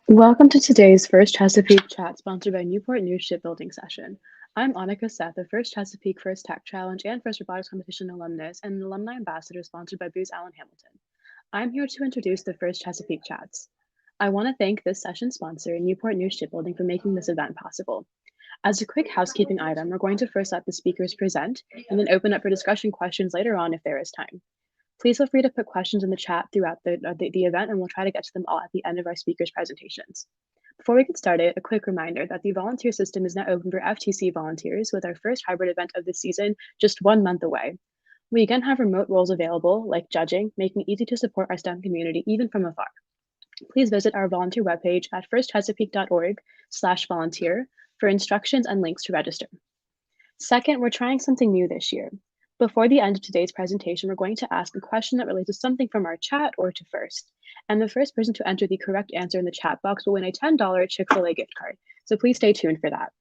Welcome to today's First Chesapeake Chat, sponsored by Newport News Shipbuilding Session. I'm Annika Seth, the First Chesapeake First Tech Challenge and First Robotics Competition alumnus and an alumni ambassador sponsored by Booz Allen Hamilton. I'm here to introduce the First Chesapeake Chats. I want to thank this session sponsor, Newport News Shipbuilding, for making this event possible. As a quick housekeeping item, we're going to first let the speakers present and then open up for discussion questions later on if there is time. Please feel free to put questions in the chat throughout the event, and we'll try to get to them all at the end of our speakers' presentations. Before we get started, a quick reminder that the volunteer system is now open for FTC volunteers, with our first hybrid event of the season just 1 month away. We again have remote roles available, like judging, making it easy to support our STEM community even from afar. Please visit our volunteer webpage at firstchesapeake.org/volunteer for instructions and links to register. Second, we're trying something new this year. Before the end of today's presentation, we're going to ask a question that relates to something from our chat or to First. And the first person to enter the correct answer in the chat box will win a $10 Chick-fil-A gift card. So please stay tuned for that.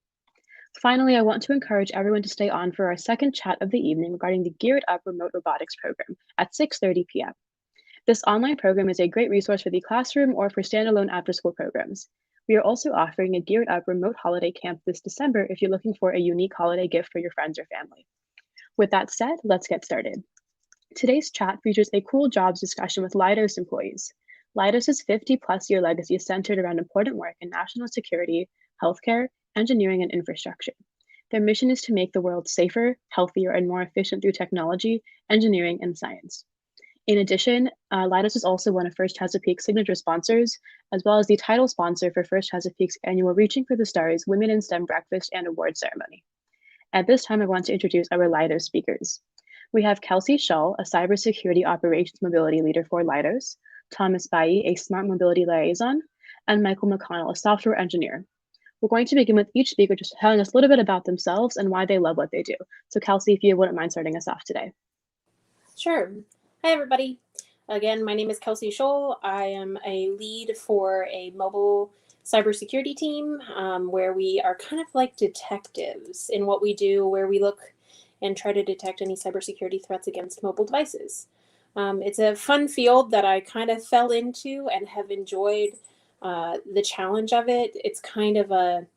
Finally, I want to encourage everyone to stay on for our second chat of the evening regarding the Geared Up Remote Robotics program at 6:30 p.m. This online program is a great resource for the classroom or for standalone after-school programs. We are also offering a Geared Up Remote Holiday Camp this December if you're looking for a unique holiday gift for your friends or family. With that said, let's get started. Today's chat features a cool jobs discussion with Leidos employees. Leidos' 50-plus year legacy is centered around important work in national security, healthcare, engineering, and infrastructure. Their mission is to make the world safer, healthier, and more efficient through technology, engineering, and science. In addition, Leidos is also one of First Chesapeake's signature sponsors, as well as the title sponsor for First Chesapeake's annual Reaching for the Stars Women in STEM Breakfast and Award Ceremony. At this time, I want to introduce our Leidos speakers. We have Kelsey Shull, a cybersecurity operations mobility leader for Leidos, Thomas Bailly, a smart mobility liaison, and Michael McConnell, a software engineer. We're going to begin with each speaker just telling us a little bit about themselves and why they love what they do. So Kelsey, if you wouldn't mind starting us off today. Sure. Hi, everybody. Again, my name is Kelsey Shull. I am a lead for a mobile cybersecurity team where we are kind of like detectives in what we do, where we look and try to detect any cybersecurity threats against mobile devices. It's a fun field that I kind of fell into and have enjoyed the challenge of it. It's kind of a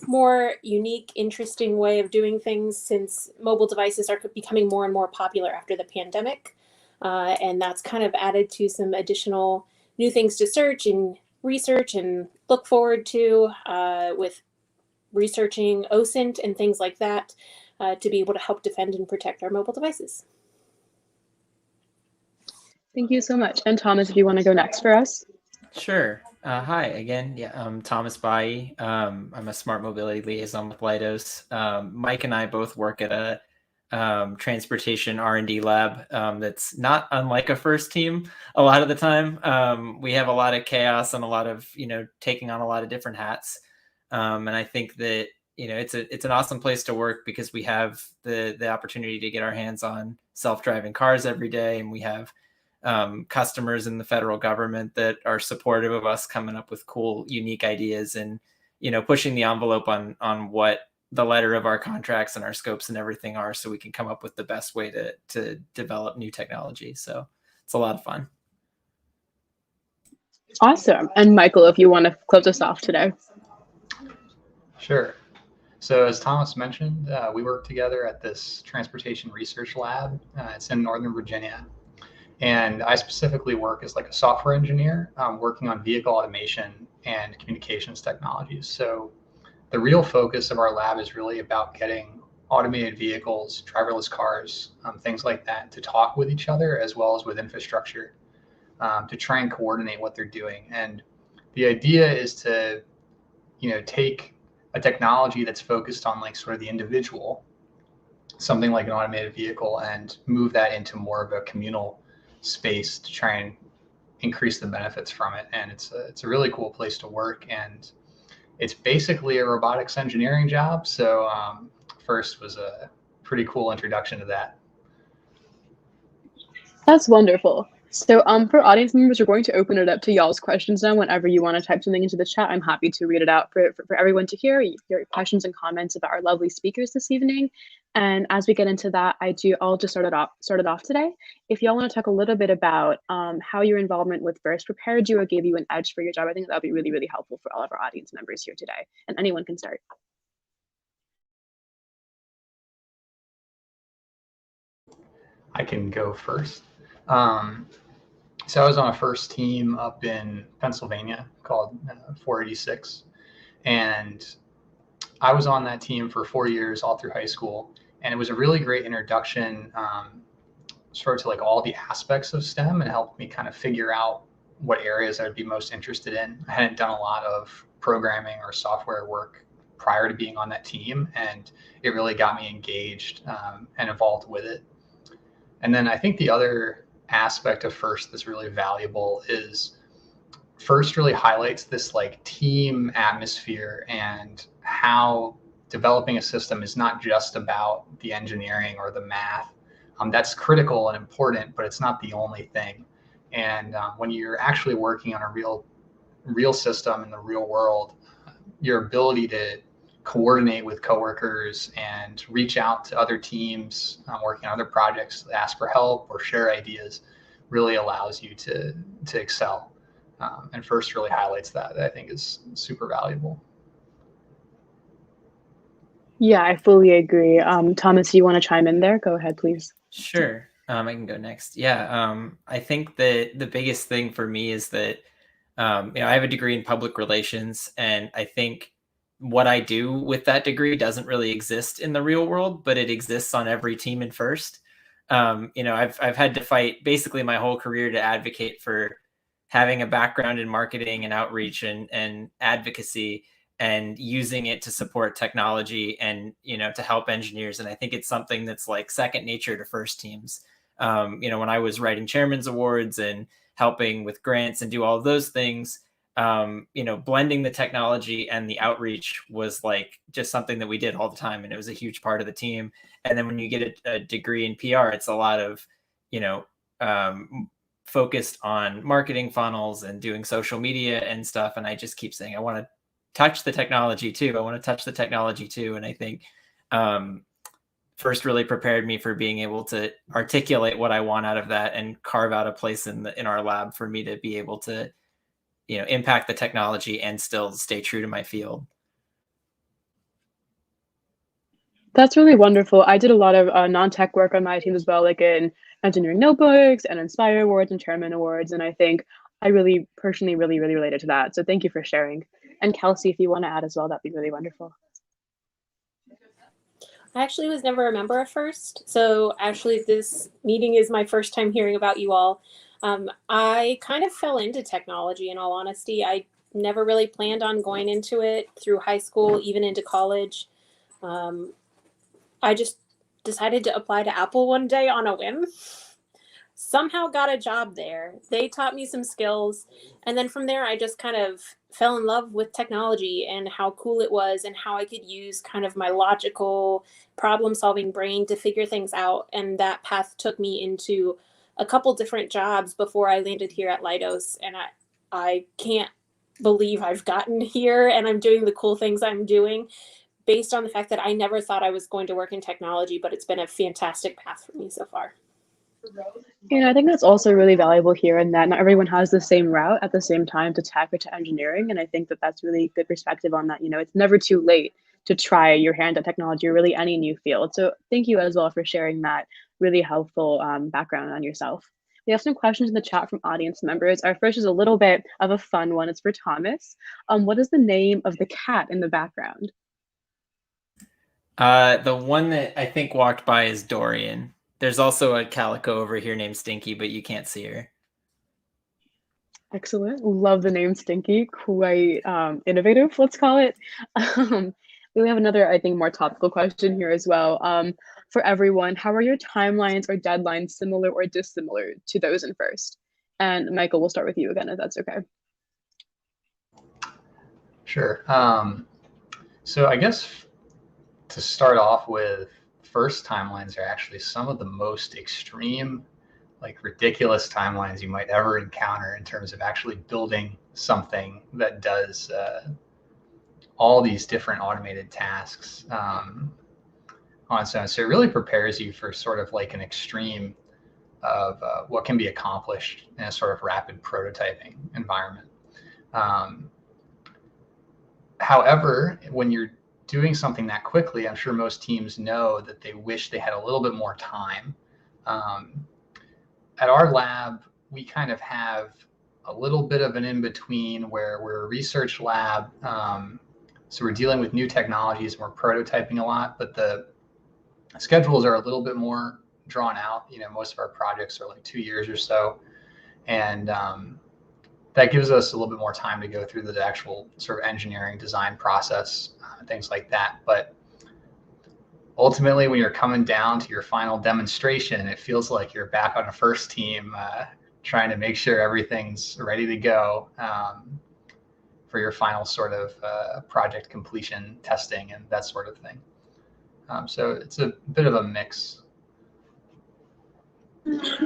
more unique, interesting way of doing things since mobile devices are becoming more and more popular after the pandemic. And that's kind of added to some additional new things to search and research and look forward to with researching OSINT and things like that to be able to help defend and protect our mobile devices. Thank you so much. And Thomas, if you want to go next for us. Sure. Hi again. Yeah, I'm Thomas Bailly. I'm a smart mobility liaison with Leidos. Mike and I both work at a transportation R&D lab that's not unlike a first team a lot of the time. We have a lot of chaos and a lot of, taking on a lot of different hats. And I think that, it's an awesome place to work because we have the opportunity to get our hands on self-driving cars every day. And we have customers in the federal government that are supportive of us coming up with cool, unique ideas and, pushing the envelope on what the letter of our contracts and our scopes and everything are, so we can come up with the best way to develop new technology. So it's a lot of fun. Awesome. And Michael, if you want to close us off today. Sure. So as Thomas mentioned, we work together at this transportation research lab. It's in Northern Virginia. And I specifically work as like a software engineer, working on vehicle automation and communications technologies. So the real focus of our lab is really about getting automated vehicles, driverless cars, things like that, to talk with each other as well as with infrastructure to try and coordinate what they're doing. And the idea is to, take a technology that's focused on like sort of the individual, something like an automated vehicle, and move that into more of a communal space to try and increase the benefits from it. And it's a really cool place to work, and it's basically a robotics engineering job. So First was a pretty cool introduction to that. That's wonderful. So for audience members, we're going to open it up to y'all's questions now. Whenever you want to type something into the chat, I'm happy to read it out for everyone to hear your questions and comments about our lovely speakers this evening. And as we get into that, I'll just start it off today. If y'all want to talk a little bit about how your involvement with FIRST prepared you or gave you an edge for your job, I think that'll be really, really helpful for all of our audience members here today. And anyone can start. I can go first. So I was on a FIRST team up in Pennsylvania called 486, and I was on that team for 4 years all through high school, and it was a really great introduction sort of to like all the aspects of STEM, and helped me kind of figure out what areas I'd be most interested in. I hadn't done a lot of programming or software work prior to being on that team, and it really got me engaged and involved with it. And then I think the other aspect of FIRST that's really valuable is FIRST really highlights this like team atmosphere and how developing a system is not just about the engineering or the math. That's critical and important, but it's not the only thing. And when you're actually working on a real system in the real world, your ability to coordinate with coworkers and reach out to other teams working on other projects, ask for help or share ideas, really allows you to excel. And FIRST really highlights that I think is super valuable. Yeah, I fully agree. Thomas, do you want to chime in there? Go ahead, please. Sure. I can go next. Yeah. I think that the biggest thing for me is that, I have a degree in public relations, and I think what I do with that degree doesn't really exist in the real world, but it exists on every team in FIRST. I've had to fight basically my whole career to advocate for having a background in marketing and outreach and advocacy, and using it to support technology and, to help engineers. And I think it's something that's like second nature to FIRST teams. When I was writing chairman's awards and helping with grants and do all of those things, blending the technology and the outreach was like just something that we did all the time. And it was a huge part of the team. And then when you get a degree in PR, it's a lot of, focused on marketing funnels and doing social media and stuff. And I just keep saying, I want to touch the technology too. I want to touch the technology too. And I think FIRST really prepared me for being able to articulate what I want out of that and carve out a place in our lab for me to be able to, impact the technology and still stay true to my field. That's really wonderful. I did a lot of non-tech work on my team as well, like in engineering notebooks and Inspire Awards and Chairman Awards. And I think I really personally really related to that. So thank you for sharing. And Kelsey, if you want to add as well, that'd be really wonderful. I actually was never a member of FIRST. So actually this meeting is my first time hearing about you all. I kind of fell into technology, in all honesty. I never really planned on going into it through high school, even into college. I just decided to apply to Apple one day on a whim. Somehow got a job there. They taught me some skills. And then from there, I just kind of fell in love with technology and how cool it was and how I could use kind of my logical problem solving brain to figure things out. And that path took me into a couple different jobs before I landed here at Leidos. And I can't believe I've gotten here and I'm doing the cool things I'm doing based on the fact that I never thought I was going to work in technology, but it's been a fantastic path for me so far. I think that's also really valuable here, in that not everyone has the same route at the same time to tech or to engineering. And I think that that's really good perspective on that. It's never too late to try your hand at technology or really any new field. So thank you as well for sharing that really helpful background on yourself. We have some questions in the chat from audience members. Our first is a little bit of a fun one. It's for Thomas. What is the name of the cat in the background? The one that I think walked by is Dorian. There's also a calico over here named Stinky, but you can't see her. Excellent. Love the name Stinky. Quite innovative, let's call it. We have another, I think, more topical question here as well. For everyone, how are your timelines or deadlines similar or dissimilar to those in FIRST? And Michael, we'll start with you again, if that's okay. Sure. So I guess to start off with, FIRST timelines are actually some of the most extreme like ridiculous timelines you might ever encounter in terms of actually building something that does all these different automated tasks on its own. So it really prepares you for sort of like an extreme of what can be accomplished in a sort of rapid prototyping environment. However, when you're doing something that quickly, I'm sure most teams know that they wish they had a little bit more time. At our lab, we kind of have a little bit of an in-between where we're a research lab. So we're dealing with new technologies and we're prototyping a lot, but the schedules are a little bit more drawn out. You know, most of our projects are like 2 years or so. And that gives us a little bit more time to go through the actual sort of engineering design process, things like that. But ultimately, when you're coming down to your final demonstration, it feels like you're back on a first team trying to make sure everything's ready to go for your final sort of project completion testing and that sort of thing. So it's a bit of a mix.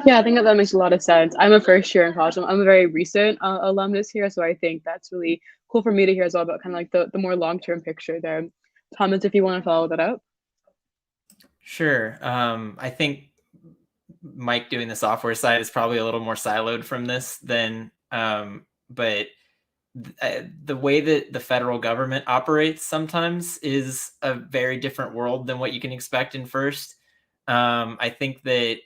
Yeah, I think that makes a lot of sense. I'm a first year in college. I'm a very recent alumnus here, so I think that's really cool for me to hear as well about kind of like the more long-term picture there. Thomas, if you want to follow that up. Sure. I think Mike doing the software side is probably a little more siloed from this than, but the way that the federal government operates sometimes is a very different world than what you can expect in first. I think that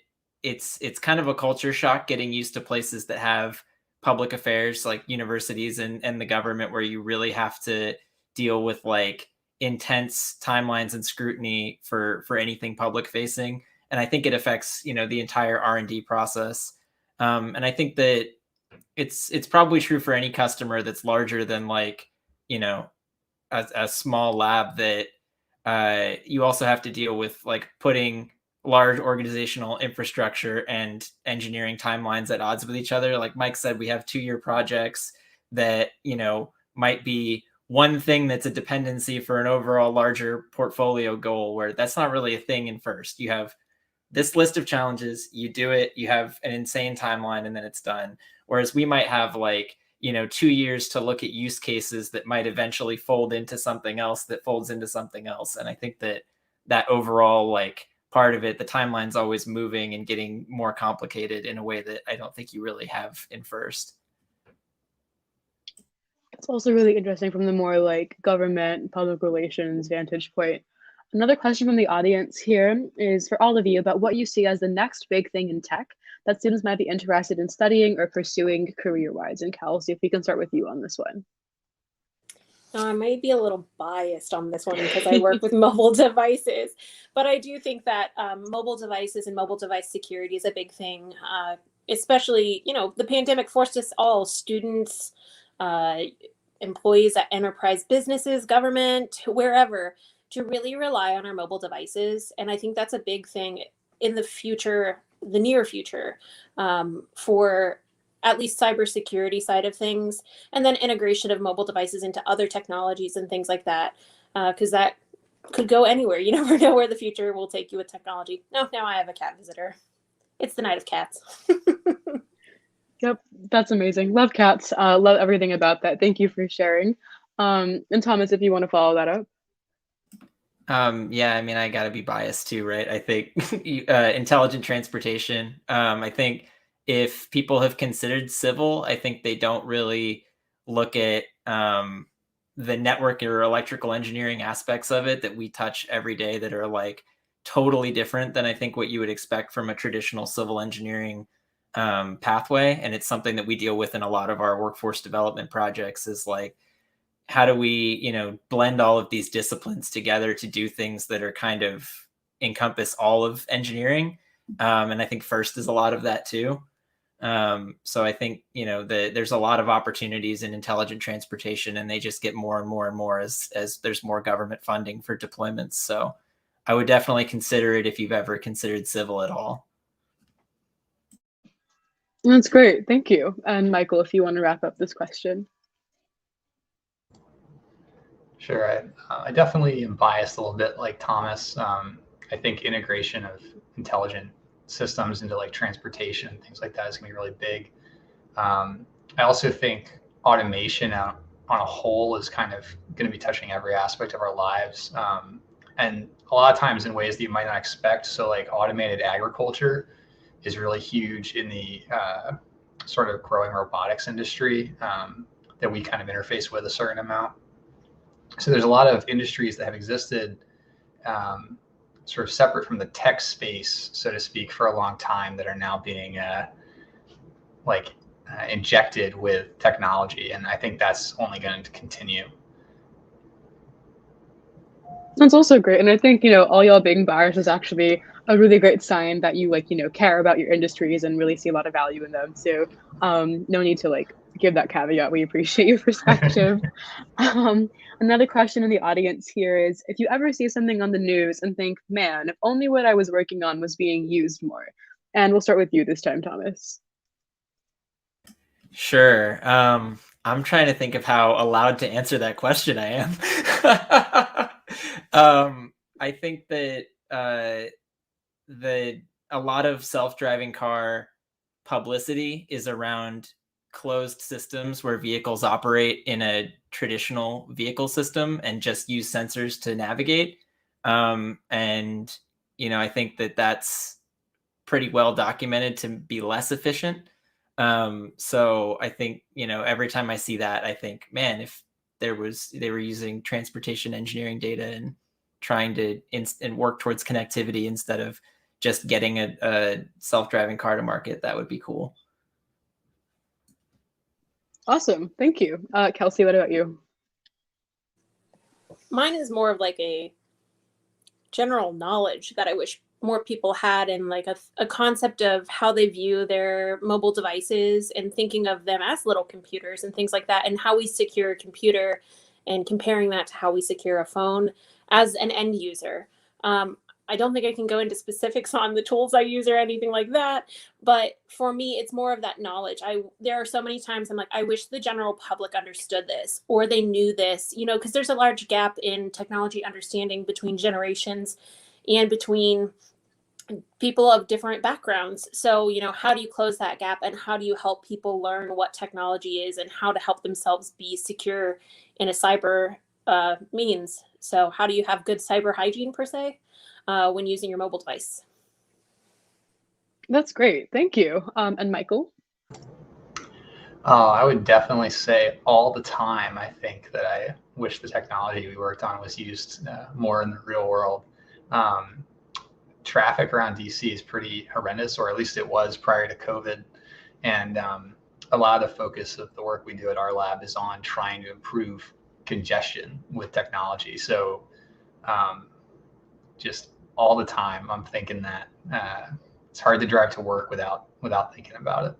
it's kind of a culture shock getting used to places that have public affairs like universities and the government, where you really have to deal with like intense timelines and scrutiny for anything public facing. And I think it affects, you know, the entire R&D process. And I think that it's probably true for any customer that's larger than like, you know, a small lab, that you also have to deal with like putting large organizational infrastructure and engineering timelines at odds with each other. Like Mike said, we have 2-year projects that, you know, might be one thing that's a dependency for an overall larger portfolio goal, where that's not really a thing in first. You have this list of challenges, you do it, you have an insane timeline, and then it's done. Whereas we might have like, you know, 2 years to look at use cases that might eventually fold into something else that folds into something else. And I think that that overall like part of it, the timeline's always moving and getting more complicated in a way that I don't think you really have in first. It's also really interesting from the more like government public relations vantage point. Another question from the audience here is for all of you about what you see as the next big thing in tech that students might be interested in studying or pursuing career-wise. And Kelsey, if we can start with you on this one. I might be a little biased on this one because I work with mobile devices, but I do think that mobile devices and mobile device security is a big thing, especially, you know, the pandemic forced us all, students, employees at enterprise businesses, government, wherever, to really rely on our mobile devices. And I think that's a big thing in the future, the near future, for at least cybersecurity side of things, and then integration of mobile devices into other technologies and things like that, because that could go anywhere. You never know where the future will take you with technology. No, now I have a cat visitor. It's the night of cats. Yep, that's amazing. Love cats. Love everything about that. Thank you for sharing. And Thomas, if you want to follow that up. Yeah, I mean, I gotta be biased too, right? I think intelligent transportation. I think if people have considered civil, I think they don't really look at the network or electrical engineering aspects of it that we touch every day that are like totally different than I think what you would expect from a traditional civil engineering pathway. And it's something that we deal with in a lot of our workforce development projects, is like, how do we, you know, blend all of these disciplines together to do things that are kind of encompass all of engineering? And I think FIRST is a lot of that too. So I think, you know, there's a lot of opportunities in intelligent transportation, and they just get more and more and more as there's more government funding for deployments. So I would definitely consider it if you've ever considered civil at all. That's great. Thank you. And Michael, if you want to wrap up this question. Sure. I definitely am biased a little bit like Thomas. I think integration of intelligent systems into like transportation and things like that is going to be really big. I also think automation on a whole is kind of going to be touching every aspect of our lives. And a lot of times in ways that you might not expect. So like automated agriculture is really huge in the sort of growing robotics industry that we kind of interface with a certain amount. So there's a lot of industries that have existed sort of separate from the tech space, so to speak, for a long time that are now being injected with technology. And I think that's only going to continue. That's also great. And I think, all y'all being buyers is actually a really great sign that you care about your industries and really see a lot of value in them. So no need to give that caveat. We appreciate your perspective. Another question in the audience here is, if you ever see something on the news and think, man, if only what I was working on was being used more. And we'll start with you this time, Thomas. Sure. I'm trying to think of how allowed to answer that question I am. I think that a lot of self-driving car publicity is around closed systems where vehicles operate in a traditional vehicle system and just use sensors to navigate. And I think that that's pretty well documented to be less efficient. So I think, every time I see that, I think, man, if they were using transportation engineering data and trying to and work towards connectivity instead of just getting a self-driving car to market, that would be cool. Awesome. Thank you. Kelsey, what about you? Mine is more of like a general knowledge that I wish more people had, and like a concept of how they view their mobile devices and thinking of them as little computers and things like that, and how we secure a computer and comparing that to how we secure a phone as an end user. I don't think I can go into specifics on the tools I use or anything like that, but for me, it's more of that knowledge. There are so many times I'm like, I wish the general public understood this, or they knew this, because there's a large gap in technology understanding between generations and between people of different backgrounds. So, how do you close that gap, and how do you help people learn what technology is and how to help themselves be secure in a cyber means? So how do you have good cyber hygiene per se when using your mobile device? That's great. Thank you. And Michael? I would definitely say all the time, I think that I wish the technology we worked on was used more in the real world. Traffic around DC is pretty horrendous, or at least it was prior to COVID. And a lot of the focus of the work we do at our lab is on trying to improve congestion with technology. So just all the time, I'm thinking that it's hard to drive to work without thinking about it.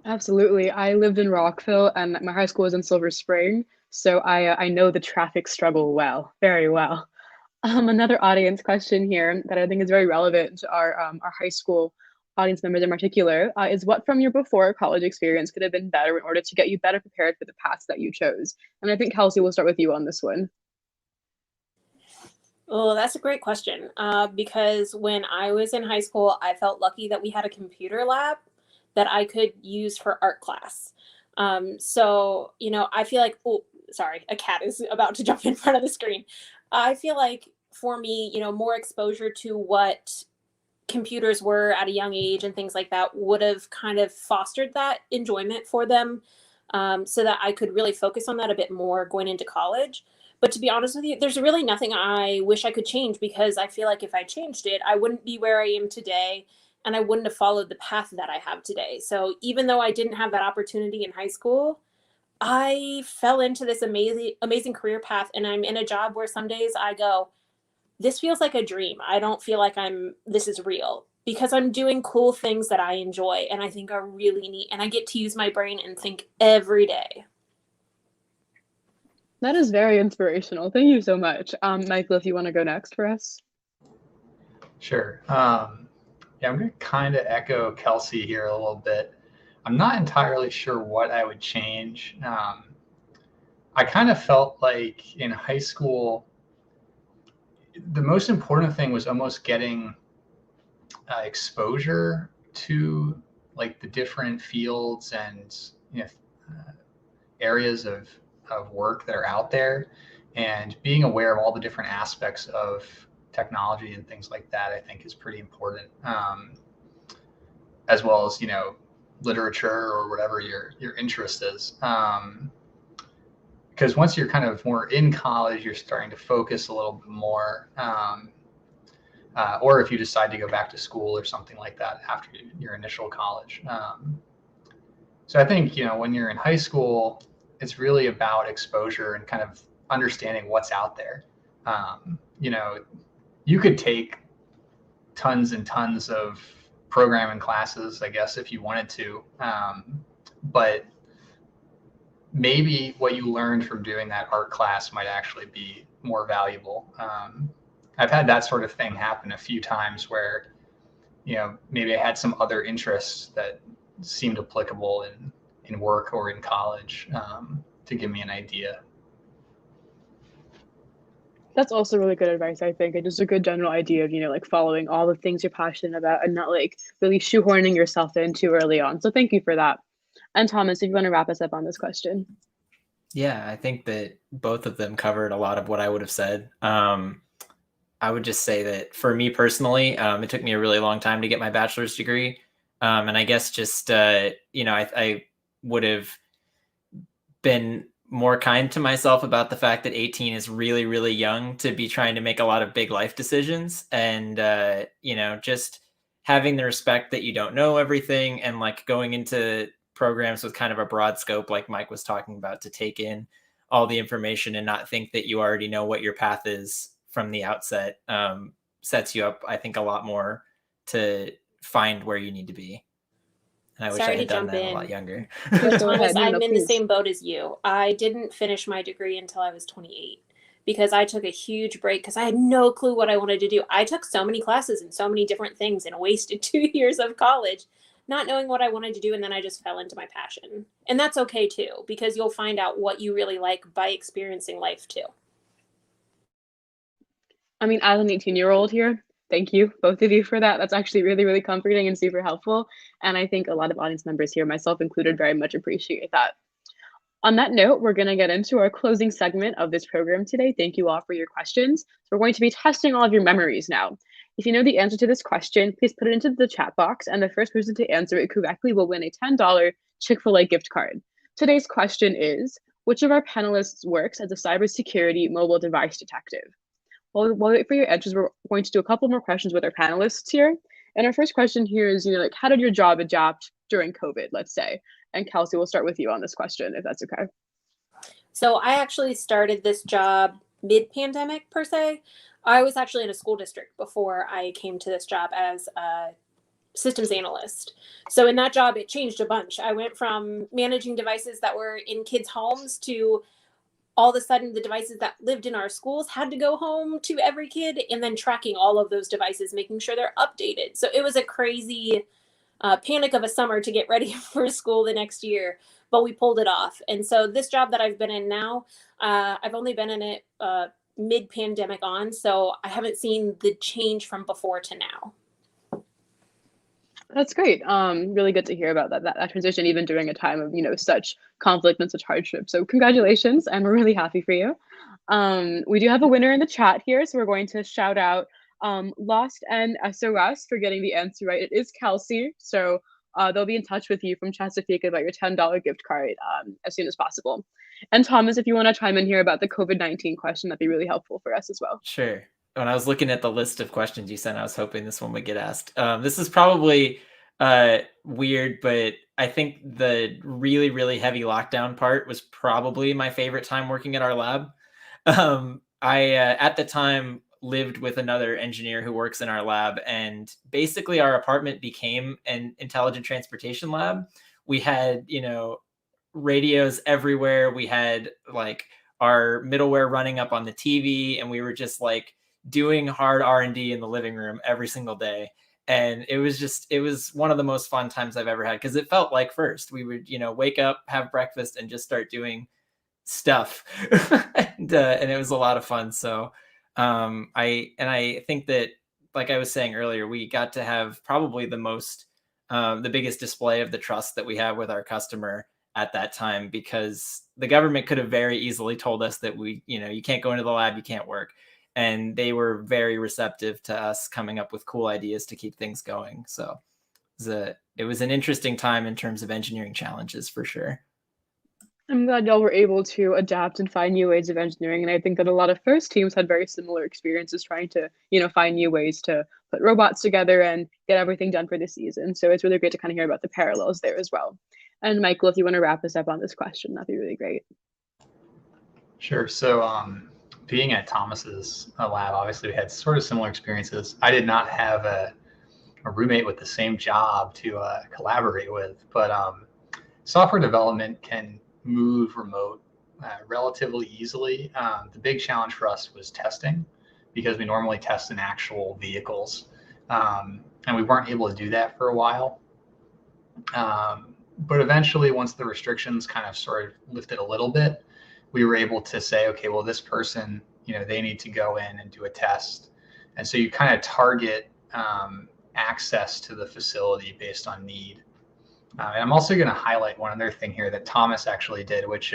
Absolutely. I lived in Rockville and my high school was in Silver Spring. So I know the traffic struggle well, very well. Another audience question here that I think is very relevant to our high school audience members in particular is, what from your before college experience could have been better in order to get you better prepared for the paths that you chose? And I think, Kelsey, we'll start with you on this one. Oh, that's a great question. Because when I was in high school, I felt lucky that we had a computer lab that I could use for art class. So, I feel like, oh, sorry, a cat is about to jump in front of the screen. I feel like for me, more exposure to what computers were at a young age and things like that would have kind of fostered that enjoyment for them, so that I could really focus on that a bit more going into college. But to be honest with you, there's really nothing I wish I could change, because I feel like if I changed it, I wouldn't be where I am today, and I wouldn't have followed the path that I have today. So even though I didn't have that opportunity in high school, I fell into this amazing career path, and I'm in a job where some days I go, this feels like a dream. I don't feel like this is real, because I'm doing cool things that I enjoy and I think are really neat, and I get to use my brain and think every day. That is very inspirational. Thank you so much. Michael, if you want to go next for us. Sure. I'm going to kind of echo Kelsey here a little bit. I'm not entirely sure what I would change. I kind of felt like in high school, the most important thing was almost getting exposure to like the different fields and areas of work that are out there, and being aware of all the different aspects of technology and things like that, I think is pretty important. As well as literature or whatever your interest is. Because once you're kind of more in college, you're starting to focus a little bit more. Or if you decide to go back to school or something like that after your initial college. So I think, when you're in high school, it's really about exposure and kind of understanding what's out there. You could take tons and tons of programming classes, I guess, if you wanted to. But maybe what you learned from doing that art class might actually be more valuable. I've had that sort of thing happen a few times where, maybe I had some other interests that seemed applicable in work or in college to give me an idea. That's also really good advice, I think. And just a good general idea of, like following all the things you're passionate about and not like really shoehorning yourself in too early on. So thank you for that. And Thomas, if you want to wrap us up on this question. Yeah, I think that both of them covered a lot of what I would have said. I would just say that for me personally, it took me a really long time to get my bachelor's degree. And I guess just, I would have been more kind to myself about the fact that 18 is really, really young to be trying to make a lot of big life decisions. And, just having the respect that you don't know everything and like going into programs with kind of a broad scope, like Mike was talking about, to take in all the information and not think that you already know what your path is from the outset, sets you up, I think, a lot more to find where you need to be. And I wish I had done that a lot younger. Thomas, I'm in the same boat as you. I didn't finish my degree until I was 28 because I took a huge break because I had no clue what I wanted to do. I took so many classes and so many different things and wasted 2 years of college not knowing what I wanted to do, and then I just fell into my passion. And that's okay too, because you'll find out what you really like by experiencing life too. I mean, as an 18-year-old here, thank you, both of you, for that. That's actually really, really comforting and super helpful. And I think a lot of audience members here, myself included, very much appreciate that. On that note, we're going to get into our closing segment of this program today. Thank you all for your questions. So we're going to be testing all of your memories now. If you know the answer to this question, please put it into the chat box, and the first person to answer it correctly will win a $10 Chick-fil-A gift card. Today's question is, which of our panelists works as a cybersecurity mobile device detective? While we wait for your answers, we're going to do a couple more questions with our panelists here. And our first question here is, how did your job adapt during COVID, let's say? And Kelsey, we'll start with you on this question, if that's okay. So I actually started this job mid-pandemic, per se. I was actually in a school district before I came to this job as a systems analyst. So in that job, it changed a bunch. I went from managing devices that were in kids' homes to all of a sudden the devices that lived in our schools had to go home to every kid, and then tracking all of those devices, making sure they're updated. So it was a crazy panic of a summer to get ready for school the next year, but we pulled it off. And so this job that I've been in now, I've only been in it mid-pandemic on, so I haven't seen the change from before to now. That's great. Really good to hear about that transition, even during a time of, such conflict and such hardship. So congratulations, and we're really happy for you. We do have a winner in the chat here, so we're going to shout out Lost and SOS for getting the answer right. It is Kelsey, so they'll be in touch with you from Chesapeake about your $10 gift card as soon as possible. And Thomas, if you want to chime in here about the COVID-19 question, that'd be really helpful for us as well. Sure. When I was looking at the list of questions you sent, I was hoping this one would get asked. This is probably weird, but I think the really, really heavy lockdown part was probably my favorite time working at our lab. I, at the time, lived with another engineer who works in our lab, and basically our apartment became an intelligent transportation lab. We had, radios everywhere. We had like our middleware running up on the TV, and we were just like doing hard R&D in the living room every single day. And it was one of the most fun times I've ever had, because it felt like first we would, wake up, have breakfast, and just start doing stuff. and it was a lot of fun. So I think that like I was saying earlier, we got to have probably the biggest display of the trust that we have with our customer at that time, because the government could have very easily told us that you can't go into the lab, you can't work. And they were very receptive to us coming up with cool ideas to keep things going. So it was an interesting time in terms of engineering challenges for sure. I'm glad y'all were able to adapt and find new ways of engineering. And I think that a lot of first teams had very similar experiences trying to, find new ways to put robots together and get everything done for the season. So it's really great to kind of hear about the parallels there as well. And Michael, if you want to wrap us up on this question, that'd be really great. Sure. So being at Thomas's lab, obviously we had sort of similar experiences. I did not have a roommate with the same job to collaborate with, but software development can move remote relatively easily. The big challenge for us was testing, because we normally test in actual vehicles, and we weren't able to do that for a while. But eventually, once the restrictions kind of sort of lifted a little bit, we were able to say, okay, well, this person, they need to go in and do a test. And so you kind of target access to the facility based on need. And I'm also going to highlight one other thing here that Thomas actually did, which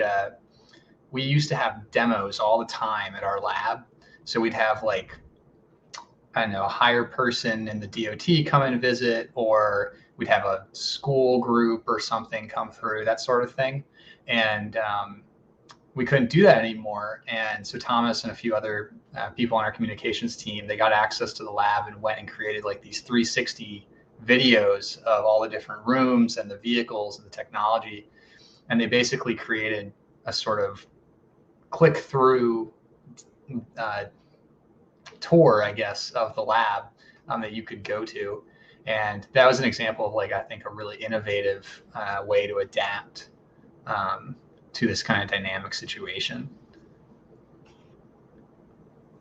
we used to have demos all the time at our lab. So we'd have a higher person in the DOT come and visit, or we'd have a school group or something come through, that sort of thing. And we couldn't do that anymore. And so Thomas and a few other people on our communications team, they got access to the lab and went and created these 360 videos of all the different rooms and the vehicles and the technology. And they basically created a sort of click through tour, I guess, of the lab that you could go to. And that was an example of I think a really innovative way to adapt to this kind of dynamic situation.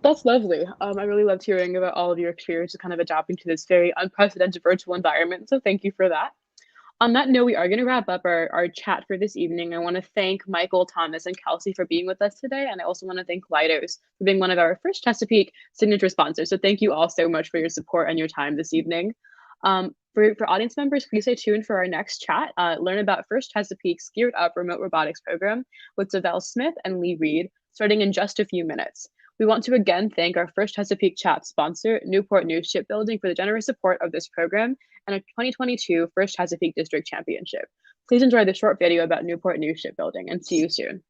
That's lovely. I really loved hearing about all of your experiences kind of adapting to this very unprecedented virtual environment. So thank you for that. On that note, we are going to wrap up our chat for this evening. I want to thank Michael, Thomas, and Kelsey for being with us today. And I also want to thank Leidos for being one of our first Chesapeake signature sponsors. So thank you all so much for your support and your time this evening. For audience members, please stay tuned for our next chat. Learn about First Chesapeake's Geared Up Remote Robotics Program with Zavell Smith and Lee Reed, starting in just a few minutes. We want to again thank our First Chesapeake chat sponsor, Newport News Shipbuilding, for the generous support of this program and our 2022 First Chesapeake District Championship. Please enjoy the short video about Newport News Shipbuilding, and see you soon.